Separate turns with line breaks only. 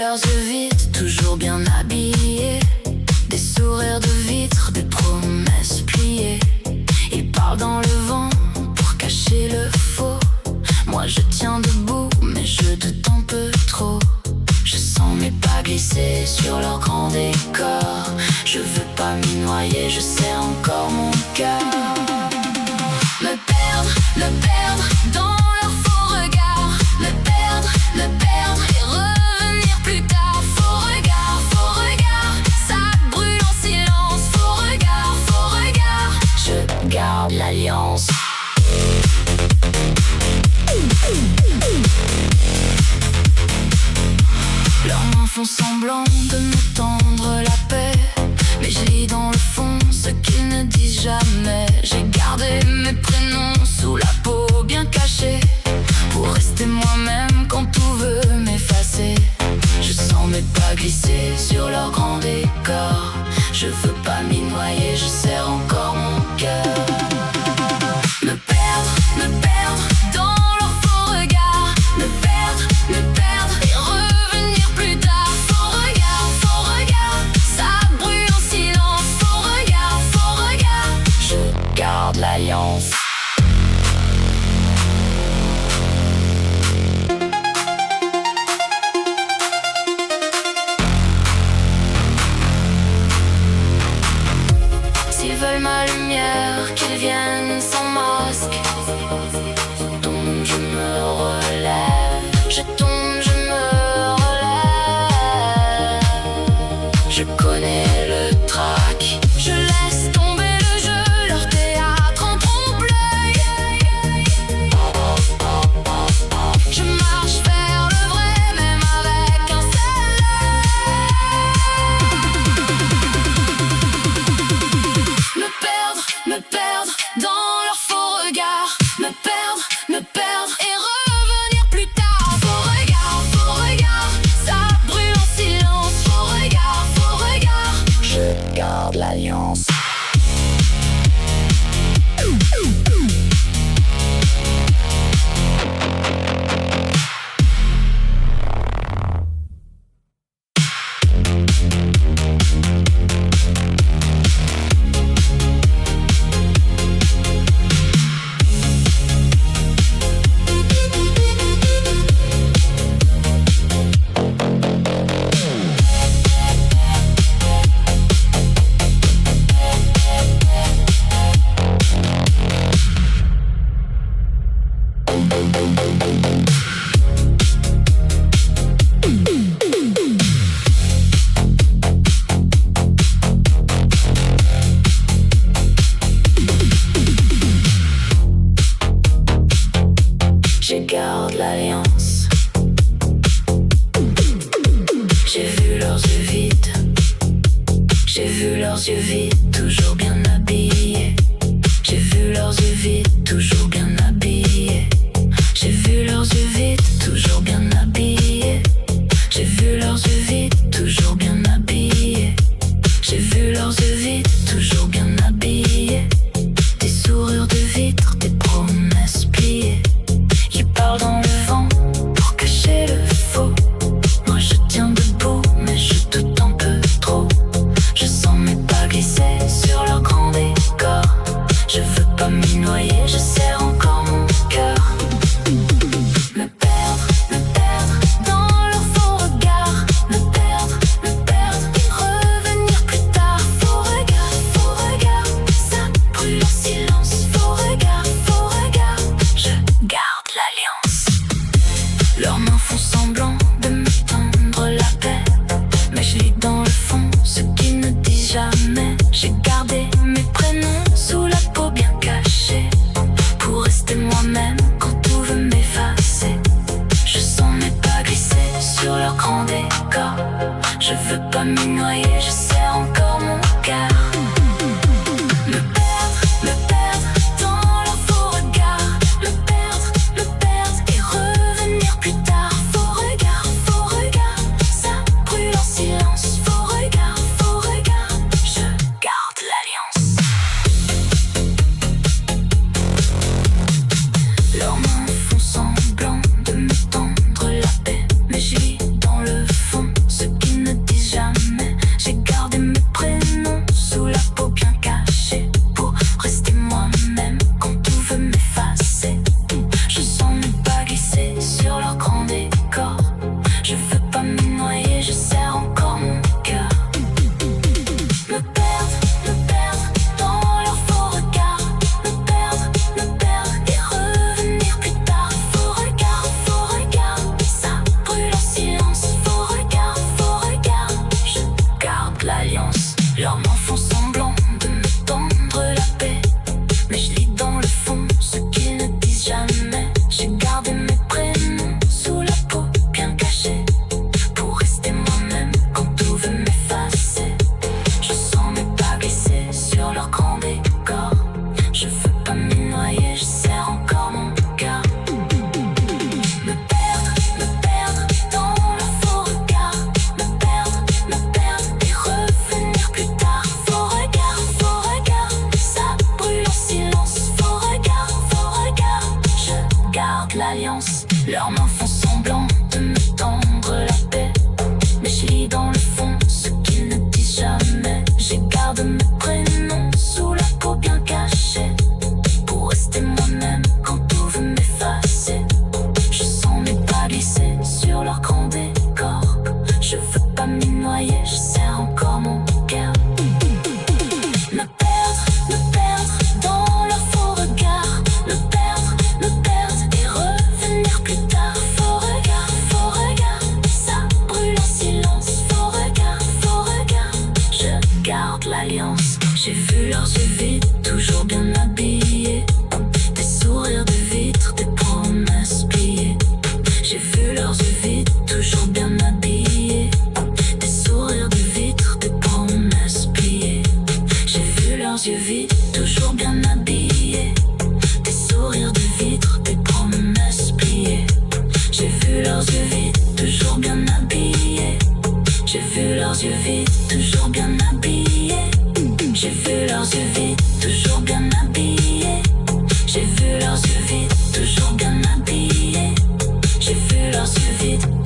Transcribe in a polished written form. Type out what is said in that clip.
leurs yeux vides, toujours bien habillés. Des sourires de vitres, des promesses pliées. Ils parlent dans le vent pour cacher le faux. Moi je tiens debout, mais je doute un peu trop. Je sens mes pas glisser sur leur grand décor. Je veux pas m'y noyer, je serre encore mon cœur. Me perdre dans leur faux regard. Me perdre et revenir plus tard. Faux regard, ça brûle en silence. Faux regard, je garde l'alliance. Leurs mains font semblant de me tendre la paix, mais je lis dans le fond ce qu'ils ne disent jamais. J'ai gardé mes prénoms sous la peau bien cachée, pour rester moi-même quand tout veut m'effacer. Je sens mes pas glisser sur leur grand décor. Je veux pas m'y noyer, je serre encore mon cœur. Me perdre dans leur faux regard. Me perdre et revenir plus tard. Faux regard, ça brûle en silence. Faux regard, je garde l'alliance. S'ils veulent ma lumière, qu'ils viennent sans masque. Je tombe, je me relève. Je tombe, je me relève. Je connais le track. Je laisse tomber le jeu, leur théâtre en trompe-l'œil. Je marche vers le vrai, même avec un seul œil. Me perdre dans leur faux regard. Me perdre et revenir plus tard. Faux regard, ça brûle en silence. Faux regard, je garde l'alliance. Je garde l'alliance. J'ai vu leurs yeux vides. J'ai vu leurs yeux vides, toujours bien habillés. J'ai vu leurs yeux vides, toujours bien habillés. J'ai vu leurs yeux vides, toujours bien habillés. J'ai vu leurs yeux vides, toujours bien habillés. J'ai vu leurs yeux vides, toujours bien habillés. Des sourires de vitres, des promesses pliées. Ils parlent dans le vent pour cacher le faux. Moi je tiens debout, mais je doute un peu trop. Je sens mes pas glisser sur leur grand décor. Je veux pas m'y noyer, je serre encore mon cœur. Me perdre dans leur faux regard. Me perdre et revenir plus tard. Faux regard, ça brûle en silence. Faux regard, je garde l'alliance. Leurs mains font semblant de me tendre la paix, mais je lis dans le fond ce qu'ils ne disent jamais. J'ai gardé mes prénoms sous la peau bien cachée, pour rester moi-même quand tout veut m'effacer. Je sens mes pas glisser sur leur grand décor. Je veux pas m'y noyer, je serre encore mon cœur. Me perdre dans leur faux regard. Me perdre et revenir plus tard. Faux regard, ça brûle en silence. Faux regard, je garde l'alliance. Leurs mains font semblant de me tendre la paix, mais je lis dans le fond J'ai vu leurs yeux vides, toujours bien habillés. Des sourires de vitres, des promesses pillées. J'ai vu leurs yeux vides, toujours bien habillés. Des sourires de vitres, des promesses pillées. J'ai vu leurs yeux vides, toujours bien habillés. Des sourires de vitres, des promesses pliées. J'ai vu leurs yeux vides, toujours bien habillés. J'ai vu leurs yeux vides, toujours bien habillés. J'ai vu leurs yeux vides, toujours bien habillés. J'ai vu leurs yeux vides, toujours bien habillés. J'ai vu leurs yeux vides.